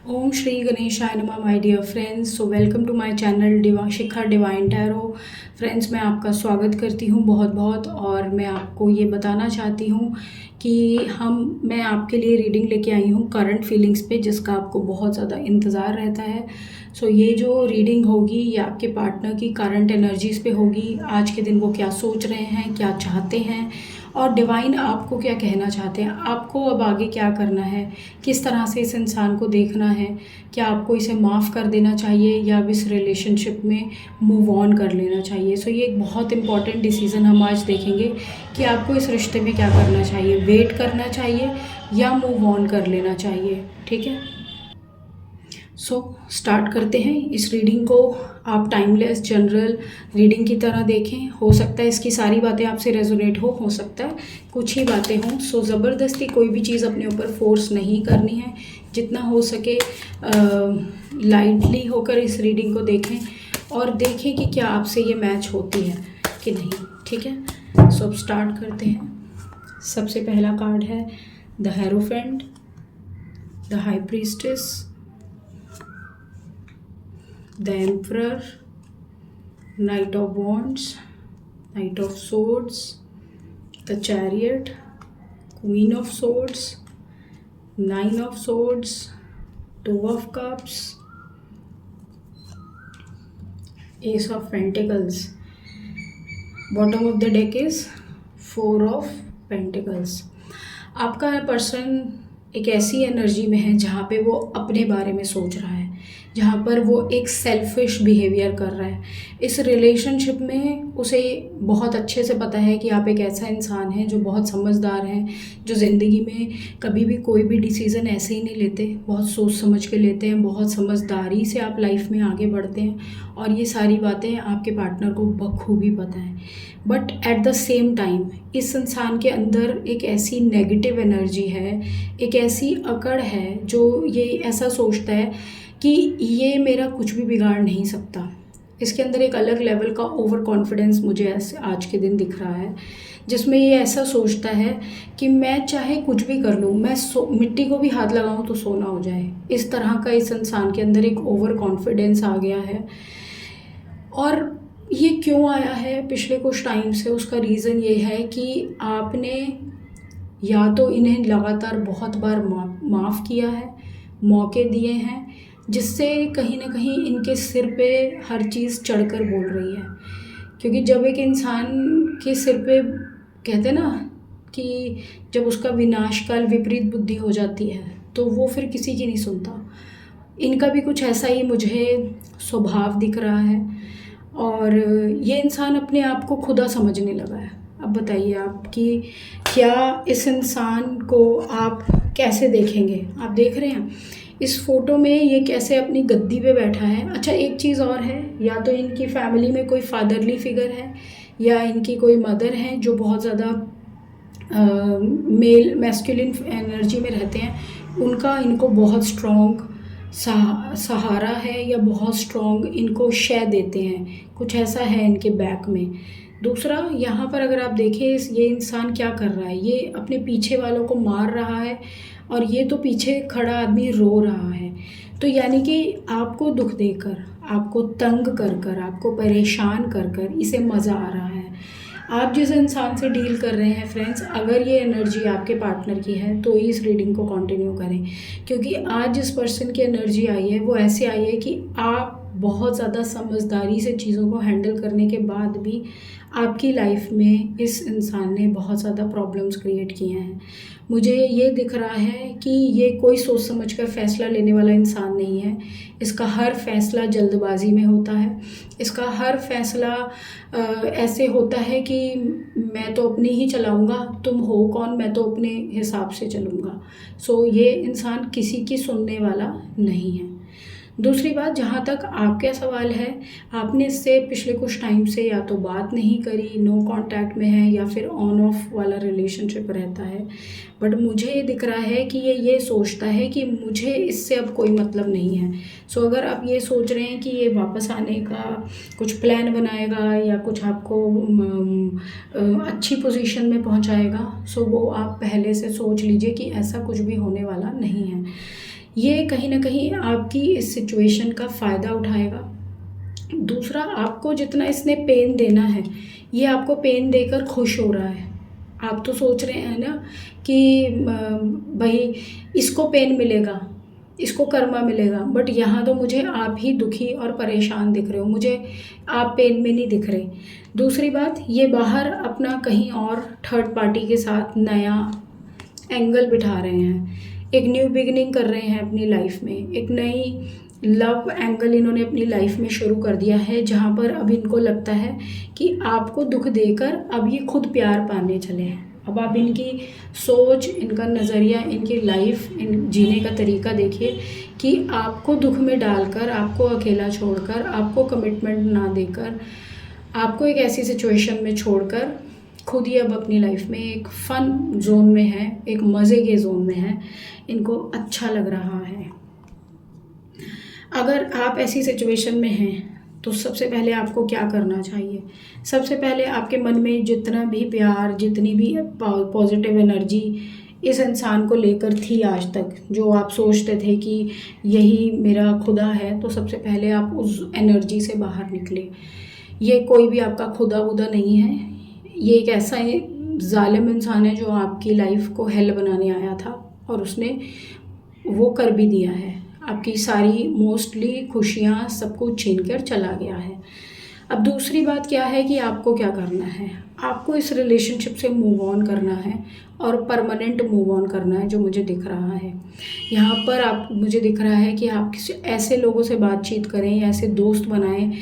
ओम श्री गणेशाय नमः my dear friends. So welcome to my channel Shikha divine tarot. Friends, मैं आपका स्वागत करती हूँ बहुत बहुत। और मैं आपको ये बताना चाहती हूँ कि मैं आपके लिए रीडिंग लेके आई हूँ करंट फीलिंग्स पे, जिसका आपको बहुत ज़्यादा इंतज़ार रहता है। सो ये जो रीडिंग होगी ये आपके पार्टनर की करंट एनर्जीज़ पे होगी। आज के दिन वो क्या सोच रहे हैं, क्या चाहते हैं, और डिवाइन आपको क्या कहना चाहते हैं, आपको अब आगे क्या करना है, किस तरह से इस इंसान को देखना है। क्या आपको इसे माफ़ कर देना चाहिए या अब इस रिलेशनशिप में मूव ऑन कर लेना चाहिए। सो ये एक बहुत इंपॉर्टेंट डिसीज़न हम आज देखेंगे कि आपको इस रिश्ते में क्या करना चाहिए, वेट करना चाहिए या मूव ऑन कर लेना चाहिए। ठीक है, सो स्टार्ट करते हैं इस रीडिंग को। आप टाइमलेस जनरल रीडिंग की तरह देखें। हो सकता है इसकी सारी बातें आपसे रेजोनेट हो सकता है कुछ ही बातें हों। सो ज़बरदस्ती कोई भी चीज़ अपने ऊपर फोर्स नहीं करनी है। जितना हो सके लाइटली होकर इस रीडिंग को देखें और देखें कि क्या आपसे ये मैच होती है कि नहीं। ठीक है, सो अब स्टार्ट करते हैं। सबसे पहला कार्ड है the hierophant, the high priestess, the emperor, knight of wands, knight of swords, the chariot, queen of swords, nine of swords, two of cups, ace of pentacles. Bottom of the deck is four of pentacles. आपका person एक ऐसी energy में है जहाँ पे वो अपने बारे में सोच रहा है, जहाँ पर वो एक सेल्फिश बिहेवियर कर रहा है। इस रिलेशनशिप में उसे बहुत अच्छे से पता है कि आप एक ऐसा इंसान है जो बहुत समझदार है, जो ज़िंदगी में कभी भी कोई भी डिसीज़न ऐसे ही नहीं लेते, बहुत सोच समझ के लेते हैं, बहुत समझदारी से आप लाइफ में आगे बढ़ते हैं। और ये सारी बातें आपके पार्टनर को बखूबी पता है। But at the same time इस इंसान के अंदर एक ऐसी नेगेटिव एनर्जी है, एक ऐसी अकड़ है जो ये ऐसा सोचता है कि ये मेरा कुछ भी बिगाड़ नहीं सकता। इसके अंदर एक अलग लेवल का ओवर कॉन्फिडेंस मुझे ऐसे आज के दिन दिख रहा है, जिसमें ये ऐसा सोचता है कि मैं चाहे कुछ भी कर लूँ, मैं मिट्टी को भी हाथ लगाऊँ तो सोना हो जाए। इस तरह का इस इंसान के अंदर एक ओवर कॉन्फिडेंस आ गया है। और ये क्यों आया है पिछले कुछ टाइम से, उसका रीज़न ये है कि आपने या तो इन्हें लगातार बहुत बार माफ़ किया है, मौके दिए हैं, जिससे कहीं ना कहीं इनके सिर पे हर चीज़ चढ़कर बोल रही है। क्योंकि जब एक इंसान के सिर पे कहते हैं ना कि जब उसका विनाशकाल विपरीत बुद्धि हो जाती है तो वो फिर किसी की नहीं सुनता। इनका भी कुछ ऐसा ही मुझे स्वभाव दिख रहा है और ये इंसान अपने आप को खुदा समझने लगा है। अब बताइए आप कि क्या इस इंसान को आप कैसे देखेंगे। आप देख रहे हैं इस फोटो में ये कैसे अपनी गद्दी पे बैठा है। अच्छा, एक चीज़ और है, या तो इनकी फैमिली में कोई फादरली फिगर है या इनकी कोई मदर है जो बहुत ज़्यादा मेल मैस्कुलिन एनर्जी में रहते हैं। उनका इनको बहुत स्ट्रॉन्ग सहारा है या बहुत स्ट्रॉन्ग इनको शय देते हैं, कुछ ऐसा है इनके बैक में। दूसरा, यहाँ पर अगर आप देखें ये इंसान क्या कर रहा है, ये अपने पीछे वालों को मार रहा है और ये तो पीछे खड़ा आदमी रो रहा है। तो यानी कि आपको दुख देकर, आपको तंग कर कर, आपको परेशान कर कर इसे मज़ा आ रहा है। आप जिस इंसान से डील कर रहे हैं फ्रेंड्स, अगर ये एनर्जी आपके पार्टनर की है तो इस रीडिंग को कंटिन्यू करें। क्योंकि आज जिस पर्सन की एनर्जी आई है वो ऐसे आई है कि आप बहुत ज़्यादा समझदारी से चीज़ों को हैंडल करने के बाद भी आपकी लाइफ में इस इंसान ने बहुत ज़्यादा प्रॉब्लम्स क्रिएट किए हैं। मुझे ये दिख रहा है कि ये कोई सोच समझ कर फ़ैसला लेने वाला इंसान नहीं है। इसका हर फैसला जल्दबाजी में होता है। इसका हर फैसला ऐसे होता है कि मैं तो अपनी ही चलाऊँगा, तुम हो कौन, मैं तो अपने हिसाब से चलूँगा। सो ये इंसान किसी की सुनने वाला नहीं है। दूसरी बात, जहाँ तक आपका सवाल है, आपने इससे पिछले कुछ टाइम से या तो बात नहीं करी, नो कांटेक्ट में है, या फिर ऑन ऑफ वाला रिलेशनशिप रहता है। बट मुझे ये दिख रहा है कि ये सोचता है कि मुझे इससे अब कोई मतलब नहीं है। सो अगर आप ये सोच रहे हैं कि ये वापस आने का कुछ प्लान बनाएगा या कुछ आपको अच्छी पोजीशन में पहुंचाएगा, सो वो आप पहले से सोच लीजिए कि ऐसा कुछ भी होने वाला नहीं है। ये कहीं न कहीं आपकी इस सिचुएशन का फ़ायदा उठाएगा। दूसरा, आपको जितना इसने पेन देना है, ये आपको पेन देकर खुश हो रहा है। आप तो सोच रहे हैं ना कि भई इसको पेन मिलेगा, इसको कर्मा मिलेगा, बट यहाँ तो मुझे आप ही दुखी और परेशान दिख रहे हो, मुझे आप पेन में नहीं दिख रहे। दूसरी बात, ये बाहर अपना कहीं और थर्ड पार्टी के साथ नया एंगल बिठा रहे हैं, एक न्यू बिगिनिंग कर रहे हैं अपनी लाइफ में, एक नई लव एंगल इन्होंने अपनी लाइफ में शुरू कर दिया है, जहाँ पर अब इनको लगता है कि आपको दुख देकर अब ये खुद प्यार पाने चले हैं। अब आप इनकी सोच, इनका नज़रिया, इनकी लाइफ, इन जीने का तरीका देखिए कि आपको दुख में डालकर, आपको अकेला छोड़कर, आपको कमिटमेंट ना देकर, आपको एक ऐसी सिचुएशन में छोड़कर खुद ही अब अपनी लाइफ में एक फ़न जोन में है, एक मज़े के जोन में है, इनको अच्छा लग रहा है। अगर आप ऐसी सिचुएशन में हैं तो सबसे पहले आपको क्या करना चाहिए? सबसे पहले आपके मन में जितना भी प्यार, जितनी भी पॉजिटिव एनर्जी इस इंसान को लेकर थी आज तक, जो आप सोचते थे कि यही मेरा खुदा है, तो सबसे पहले आप उस एनर्जी से बाहर निकले। ये कोई भी आपका खुदा वुदा नहीं है, ये एक ऐसा ज़ालिम इंसान है जो आपकी लाइफ को हेल बनाने आया था और उसने वो कर भी दिया है। आपकी सारी मोस्टली खुशियाँ सब कुछ छीन कर चला गया है। अब दूसरी बात क्या है कि आपको क्या करना है? आपको इस रिलेशनशिप से मूव ऑन करना है और परमानेंट मूव ऑन करना है, जो मुझे दिख रहा है। यहाँ पर आप मुझे दिख रहा है कि आप किसी ऐसे लोगों से बातचीत करें, ऐसे दोस्त बनाएं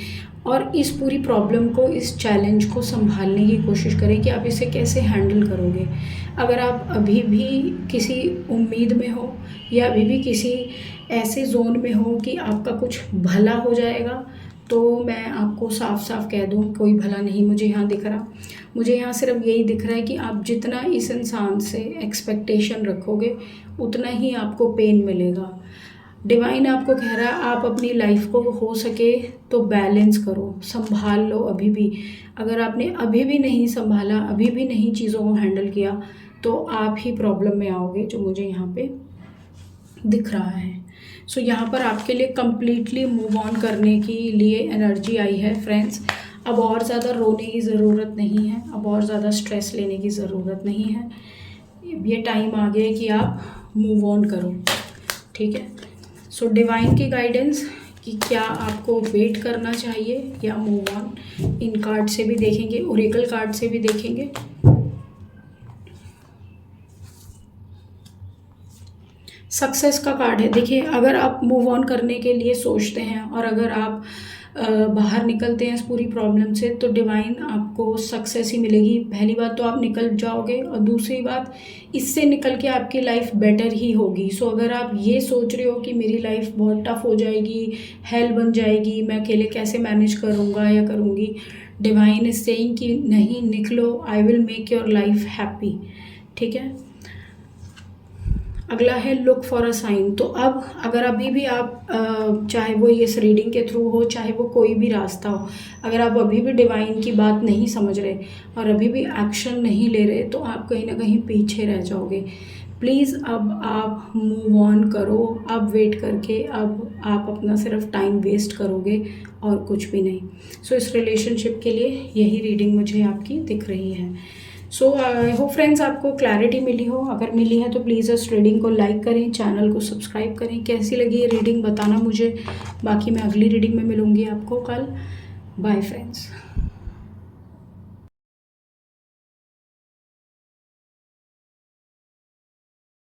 और इस पूरी प्रॉब्लम को, इस चैलेंज को संभालने की कोशिश करें कि आप इसे कैसे हैंडल करोगे। अगर आप अभी भी किसी उम्मीद में हो या अभी भी किसी ऐसे जोन में हो कि आपका कुछ भला हो जाएगा, तो मैं आपको साफ साफ कह दूं, कोई भला नहीं मुझे यहाँ दिख रहा। मुझे यहाँ सिर्फ यही दिख रहा है कि आप जितना इस इंसान से एक्सपेक्टेशन रखोगे, उतना ही आपको पेन मिलेगा। डिवाइन आपको कह रहा है आप अपनी लाइफ को हो सके तो बैलेंस करो, संभाल लो अभी भी। अगर आपने अभी भी नहीं संभाला, अभी भी नहीं चीज़ों को हैंडल किया, तो आप ही प्रॉब्लम में आओगे, जो मुझे यहाँ पे दिख रहा है। सो यहाँ पर आपके लिए कम्प्लीटली मूव ऑन करने के लिए एनर्जी आई है फ्रेंड्स। अब और ज़्यादा रोने की ज़रूरत नहीं है, अब और ज़्यादा स्ट्रेस लेने की ज़रूरत नहीं है। ये टाइम आ गया है कि आप मूव ऑन करो, ठीक है। सो डिवाइन की गाइडेंस कि क्या आपको वेट करना चाहिए या मूव ऑन, इन कार्ड से भी देखेंगे, ओरेकल कार्ड से भी देखेंगे। सक्सेस का कार्ड है। देखिए, अगर आप मूव ऑन करने के लिए सोचते हैं और अगर आप बाहर निकलते हैं इस पूरी प्रॉब्लम से, तो डिवाइन आपको सक्सेस ही मिलेगी। पहली बात तो आप निकल जाओगे और दूसरी बात, इससे निकल के आपकी लाइफ बेटर ही होगी। सो अगर आप ये सोच रहे हो कि मेरी लाइफ बहुत टफ हो जाएगी, हेल बन जाएगी, मैं अकेले कैसे मैनेज करूँगा या करूँगी, डिवाइन इज सेइंग कि नहीं, निकलो, I will make your life happy, ठीक है। अगला है लुक फॉर अ साइन। तो अब अगर अभी भी आप चाहे वो इस रीडिंग के थ्रू हो, चाहे वो कोई भी रास्ता हो, अगर आप अभी भी डिवाइन की बात नहीं समझ रहे और अभी भी एक्शन नहीं ले रहे, तो आप कहीं ना कहीं पीछे रह जाओगे। प्लीज़ अब आप मूव ऑन करो। अब वेट करके अब आप अपना सिर्फ टाइम वेस्ट करोगे और कुछ भी नहीं। सो इस रिलेशनशिप के लिए यही रीडिंग मुझे आपकी दिख रही है। सो आई होप फ्रेंड्स आपको क्लैरिटी मिली हो। अगर मिली है तो प्लीज़ इस रीडिंग को लाइक करें, चैनल को सब्सक्राइब करें। कैसी लगी ये रीडिंग बताना मुझे। बाकी मैं अगली रीडिंग में मिलूँगी आपको कल। Bye friends.